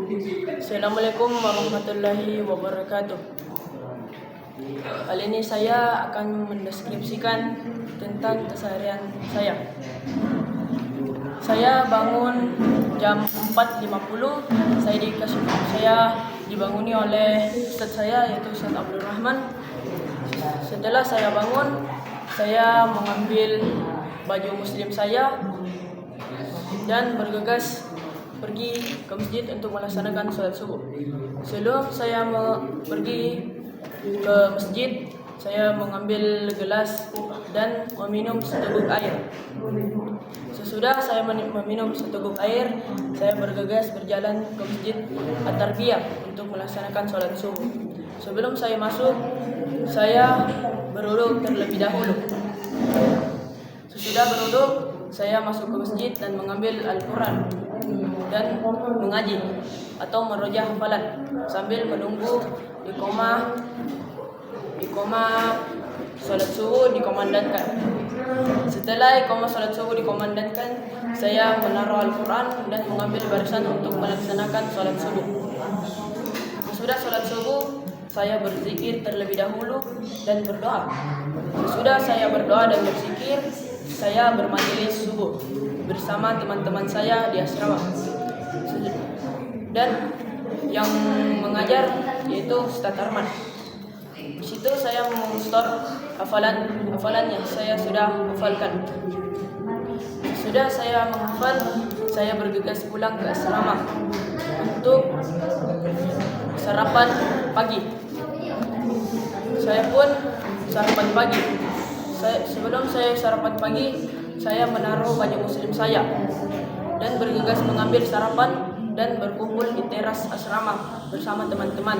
Assalamualaikum warahmatullahi wabarakatuh. Kali ini saya akan mendeskripsikan tentang keseharian saya. Saya bangun jam 4.50. Saya dibanguni oleh Ustaz saya, yaitu Ustaz Abdul Rahman. Setelah saya bangun, saya mengambil baju muslim saya dan bergegas pergi ke masjid untuk melaksanakan sholat subuh. Sebelum saya pergi ke masjid, saya mengambil gelas dan meminum seteguk air. Sesudah saya meminum seteguk air, saya bergegas berjalan ke masjid At-Tarbiyah untuk melaksanakan sholat subuh. Sebelum saya masuk, saya berwudu terlebih dahulu. Sesudah berwudu, saya masuk ke masjid dan mengambil Al-Quran dan mengaji atau merojah hafalan sambil menunggu iqamah salat subuh dikomandangkan. Setelah iqamah salat subuh dikomandangkan, saya menaruh Al-Quran dan mengambil barisan untuk melaksanakan salat subuh. Sesudah salat subuh, saya berzikir terlebih dahulu dan berdoa. Sesudah saya berdoa dan berzikir, saya bermajelis subuh bersama teman-teman saya di asrama. Dan yang mengajar yaitu Ustaz Arman. Di situ saya mengstart hafalannya. Saya sudah hafalkan. Sudah saya menghafal, saya bergegas pulang ke asrama untuk sarapan pagi. Saya pun sarapan pagi. Sebelum saya sarapan pagi, saya menaruh baju muslim saya dan bergegas mengambil sarapan dan berkumpul di teras asrama bersama teman-teman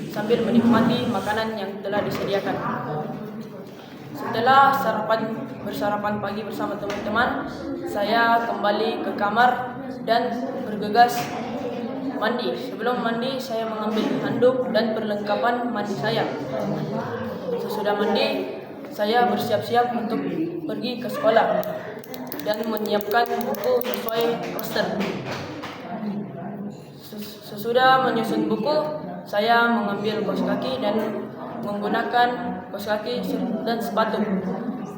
sambil menikmati makanan yang telah disediakan. Setelah bersarapan pagi bersama teman-teman, saya kembali ke kamar dan bergegas mandi. Sebelum mandi, saya mengambil handuk dan perlengkapan mandi saya. Sesudah mandi, saya bersiap-siap untuk pergi ke sekolah dan menyiapkan buku sesuai roster. Sesudah menyusun buku, saya mengambil kaos kaki dan menggunakan kaos kaki dan sepatu.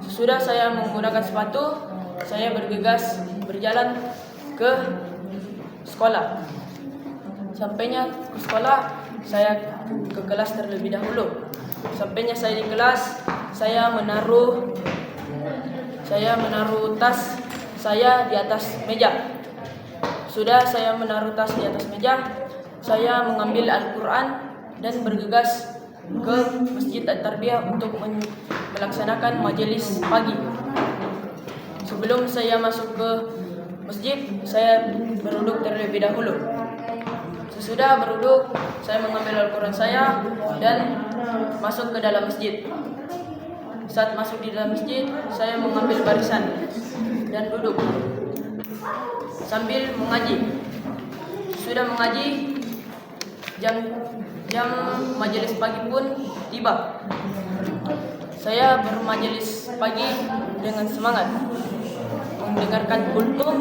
Sesudah saya menggunakan sepatu, saya bergegas berjalan ke sekolah. Sampainya ke sekolah, saya ke kelas terlebih dahulu. Sampainya saya di kelas, saya menaruh tas saya di atas meja. Sudah saya menaruh tas di atas meja, saya mengambil Al-Quran dan bergegas ke Masjid At-Tarbiyah untuk melaksanakan majelis pagi. Sebelum saya masuk ke masjid, saya berwudu terlebih dahulu. Sesudah berwudu, saya mengambil Al-Quran saya dan masuk ke dalam masjid. Saat masuk di dalam masjid, saya mengambil barisan dan duduk sambil mengaji. Sudah mengaji, jam majelis pagi pun tiba. Saya bermajelis pagi dengan semangat, mendengarkan kultum,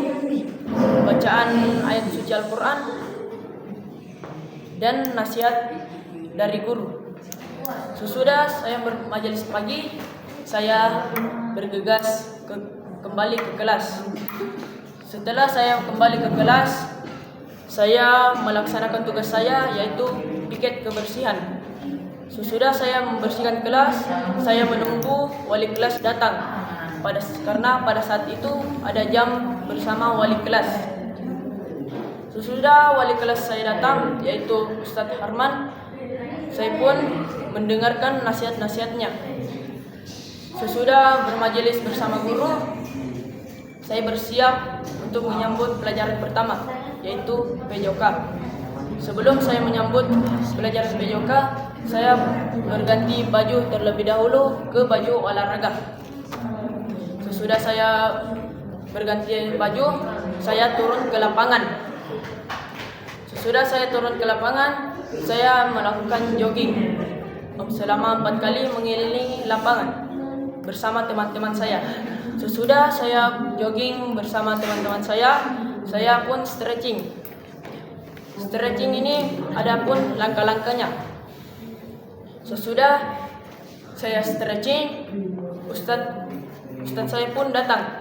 bacaan ayat suci Al-Quran, dan nasihat dari guru. Sesudah saya bermajelis pagi, saya bergegas kembali ke kelas. Setelah saya kembali ke kelas, saya melaksanakan tugas saya, yaitu piket kebersihan. Sesudah saya membersihkan kelas, saya menunggu wali kelas datang. Karena pada saat itu ada jam bersama wali kelas. Sesudah wali kelas saya datang, yaitu Ustaz Harman, saya pun mendengarkan nasihat-nasihatnya. Sesudah bermajelis bersama guru, saya bersiap untuk menyambut pelajaran pertama, yaitu PJOK. Sebelum saya menyambut pelajaran PJOK, saya berganti baju terlebih dahulu ke baju olahraga. Sesudah saya berganti baju, saya turun ke lapangan. Sesudah saya turun ke lapangan, saya melakukan jogging selama 4 kali mengelilingi lapangan bersama teman-teman saya. Sesudah saya jogging bersama teman-teman saya pun stretching. Stretching ini ada pun langkah-langkahnya. Sesudah saya stretching, Ustadz saya pun datang,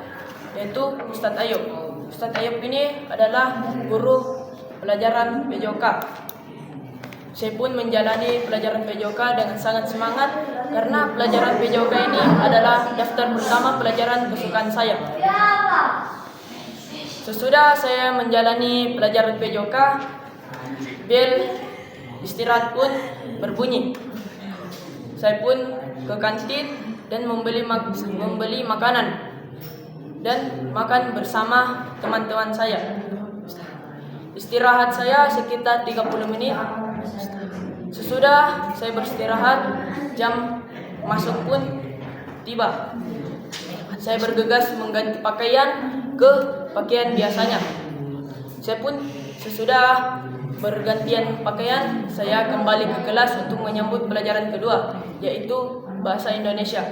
yaitu Ustadz Ayub. Ustadz Ayub ini adalah guru pelajaran PJOK. Saya pun menjalani pelajaran PJOK dengan sangat semangat karena pelajaran PJOK ini adalah daftar pertama pelajaran kesukaan saya. Sesudah saya menjalani pelajaran PJOK, bel istirahat pun berbunyi. Saya pun ke kantin dan membeli makanan dan makan bersama teman-teman saya. Istirahat saya sekitar 30 menit. Sesudah saya beristirahat, jam masuk pun tiba. Saya bergegas mengganti pakaian ke pakaian biasanya. Saya pun sesudah bergantian pakaian, saya kembali ke kelas untuk menyambut pelajaran kedua, yaitu Bahasa Indonesia.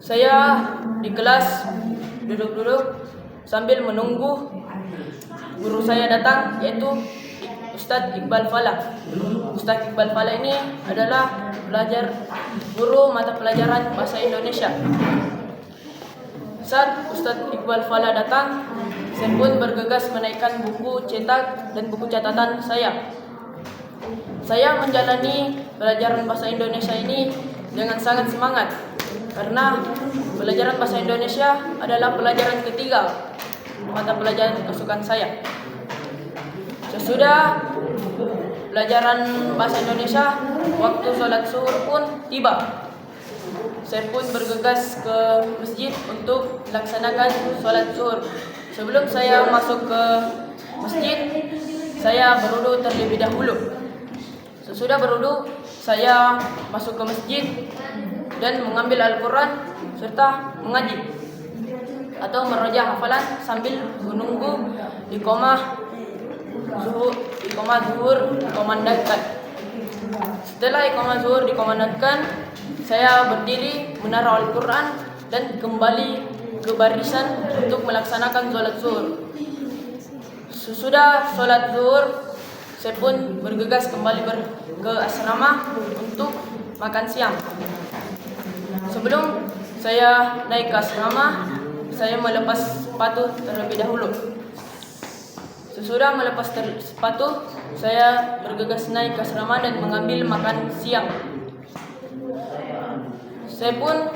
Saya di kelas duduk-duduk sambil menunggu guru saya datang, yaitu Ustadz Iqbal Falah. Ustadz Iqbal Falah ini adalah guru mata pelajaran Bahasa Indonesia. Saat Ustadz Iqbal Falah datang, saya pun bergegas menaikkan buku cetak dan buku catatan saya. Saya menjalani pelajaran Bahasa Indonesia ini dengan sangat semangat karena pelajaran Bahasa Indonesia adalah pelajaran ketiga mata pelajaran kesukaan saya. Sesudah pelajaran Bahasa Indonesia, waktu sholat zuhur pun tiba. Saya pun bergegas ke masjid untuk melaksanakan sholat zuhur. Sebelum saya masuk ke masjid, saya berwudu terlebih dahulu. Sesudah berwudu, saya masuk ke masjid dan mengambil Al-Quran serta mengaji atau merojah hafalan sambil menunggu iqamah zuhur dikumandangkan. Setelah iqamah zuhur dikumandangkan, saya berdiri menaruh Al-Quran dan kembali ke barisan untuk melaksanakan sholat zuhur. Sesudah sholat zuhur, saya pun bergegas kembali ke asrama untuk makan siang. Sebelum saya naik ke asrama, saya melepas sepatu terlebih dahulu. Sesudah melepas sepatu, saya bergegas naik ke asrama dan mengambil makan siang. Saya pun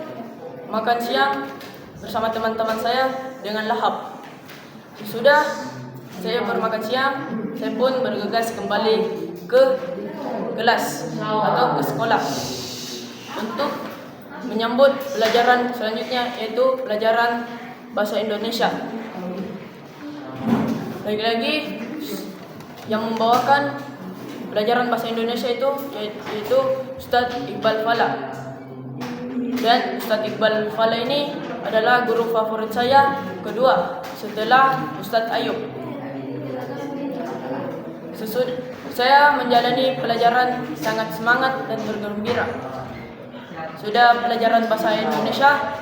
makan siang bersama teman-teman saya dengan lahap. Sesudah saya bermakan siang, saya pun bergegas kembali ke kelas atau ke sekolah untuk menyambut pelajaran selanjutnya, yaitu pelajaran Bahasa Indonesia. Lagi-lagi yang membawakan pelajaran Bahasa Indonesia yaitu Ustadz Iqbal Falah. Dan Ustadz Iqbal Falah ini adalah guru favorit saya kedua setelah Ustadz Ayub. Saya menjalani pelajaran sangat semangat dan bergembira. Sudah pelajaran Bahasa Indonesia,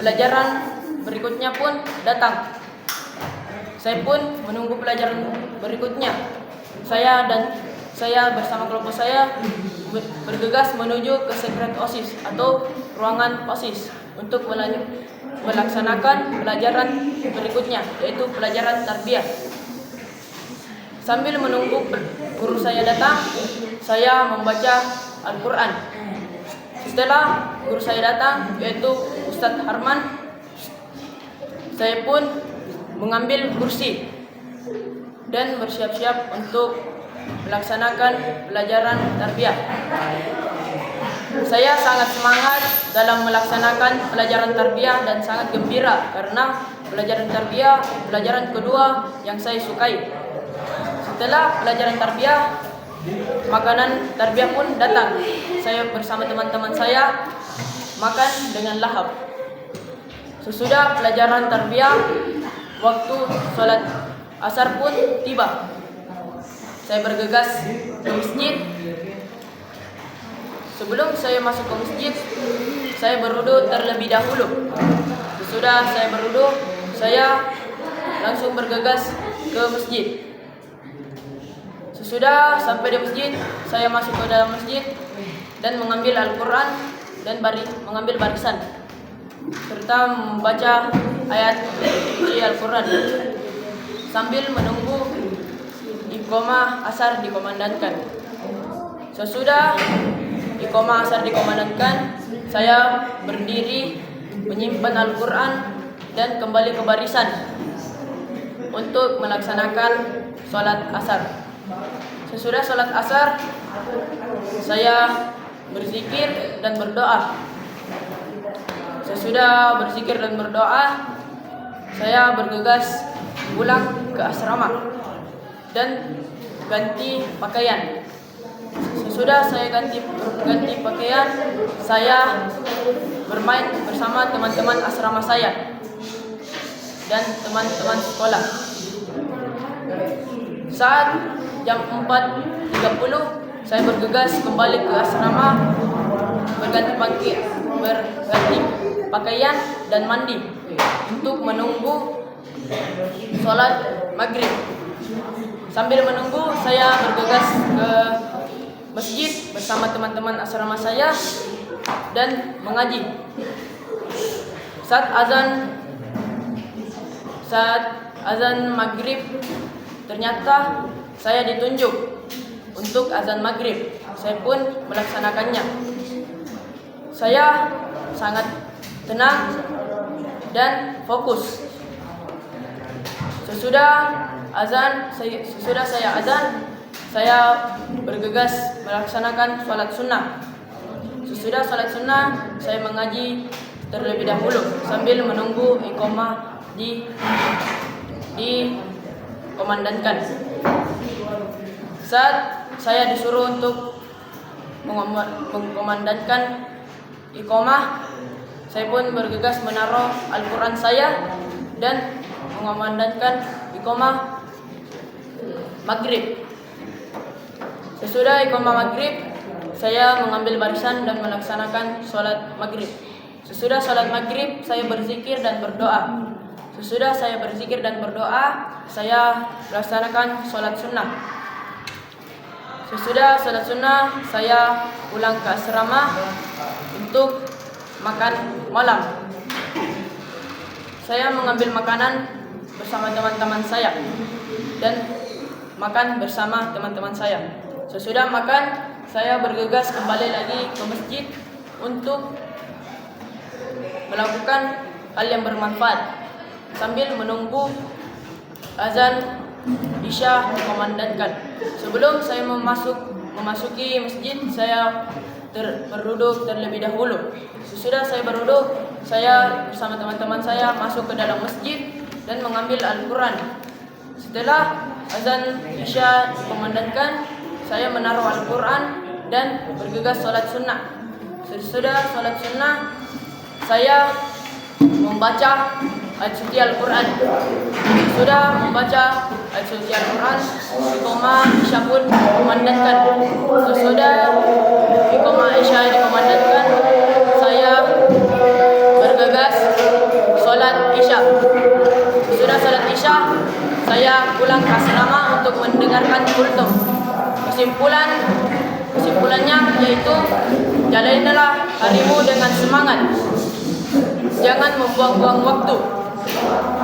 pelajaran berikutnya pun datang. Saya pun menunggu pelajaran berikutnya. Saya bersama kelompok saya bergegas menuju ke sekret OSIS atau ruangan OSIS untuk melaksanakan pelajaran berikutnya, yaitu pelajaran tarbiyah. Sambil menunggu guru saya datang, saya membaca Al-Quran. Setelah guru saya datang, yaitu Ustadz Harman, saya pun mengambil kursi dan bersiap-siap untuk melaksanakan pelajaran tarbiyah. Saya sangat semangat dalam melaksanakan pelajaran tarbiyah dan sangat gembira karena pelajaran tarbiyah pelajaran kedua yang saya sukai. Setelah pelajaran tarbiyah, makanan tarbiyah pun datang. Saya bersama teman-teman saya makan dengan lahap. Sesudah pelajaran tarbiyah, waktu sholat asar pun tiba. Saya bergegas ke masjid. Sebelum saya masuk ke masjid, saya berwudu terlebih dahulu. Sesudah saya berwudu, saya langsung bergegas ke masjid. Sesudah sampai di masjid, saya masuk ke dalam masjid dan mengambil Al-Quran dan mengambil barisan serta membaca ayat suci Al-Quran sambil menunggu iqamah asar dikomandangkan. Sesudah iqamah asar dikomandangkan, saya berdiri menyimpan Al-Quran dan kembali ke barisan untuk melaksanakan sholat asar. Sesudah sholat asar, saya berzikir dan berdoa. Sesudah berzikir dan berdoa, saya bergegas pulang ke asrama dan ganti pakaian. Sesudah saya ganti pakaian, saya bermain bersama teman-teman asrama saya dan teman-teman sekolah. Saat jam 4.30, saya bergegas kembali ke asrama, berganti pakaian dan mandi untuk menunggu sholat maghrib. Sambil menunggu, saya bergegas ke masjid bersama teman-teman asrama saya dan mengaji. Saat azan maghrib, ternyata saya ditunjuk untuk azan maghrib. Saya pun melaksanakannya. Saya sangat tenang dan fokus. Sesudah saya azan, saya bergegas melaksanakan sholat sunnah. Sesudah sholat sunnah, saya mengaji terlebih dahulu sambil menunggu iqamah dikomandangkan. Saat saya disuruh untuk mengkomandangkan iqamah, saya pun bergegas menaruh Al-Quran saya dan mengkomandangkan iqamah maghrib. Sesudah iqamah maghrib, saya mengambil barisan dan melaksanakan sholat maghrib. Sesudah sholat maghrib, saya berzikir dan berdoa. Sesudah saya berzikir dan berdoa, saya melaksanakan sholat sunnah. Sesudah sholat sunnah, saya pulang ke asrama untuk makan malam. Saya mengambil makanan bersama teman-teman saya dan makan bersama teman-teman saya. Sesudah makan, saya bergegas kembali lagi ke masjid untuk melakukan hal yang bermanfaat sambil menunggu azan Isya dikomandangkan. Sebelum saya memasuki masjid, saya berduduk terlebih dahulu. Sesudah saya berduduk, saya bersama teman-teman saya masuk ke dalam masjid dan mengambil Al-Quran. Setelah azan Isya dikomandangkan, saya menaruh Al-Quran dan bergegas sholat sunnah. Sesudah sholat sunnah, saya membaca ayat suci Al-Quran. Sudah membaca ayat suci Al-Quran, iqamah Isya pun dikomandangkan. Sesudah iqamah Isya dikomandangkan, saya bergegas sholat Isya. Sesudah sholat Isya, saya pulang ke asrama untuk mendengarkan kultum. Kesimpulannya yaitu, jalanilah harimu dengan semangat. Jangan membuang-buang waktu.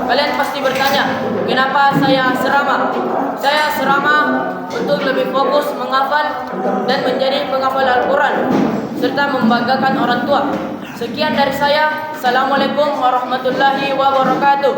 Kalian pasti bertanya, kenapa saya asrama? Saya asrama untuk lebih fokus menghafal dan menjadi penghafal Al-Quran serta membanggakan orang tua. Sekian dari saya. Assalamualaikum warahmatullahi wabarakatuh.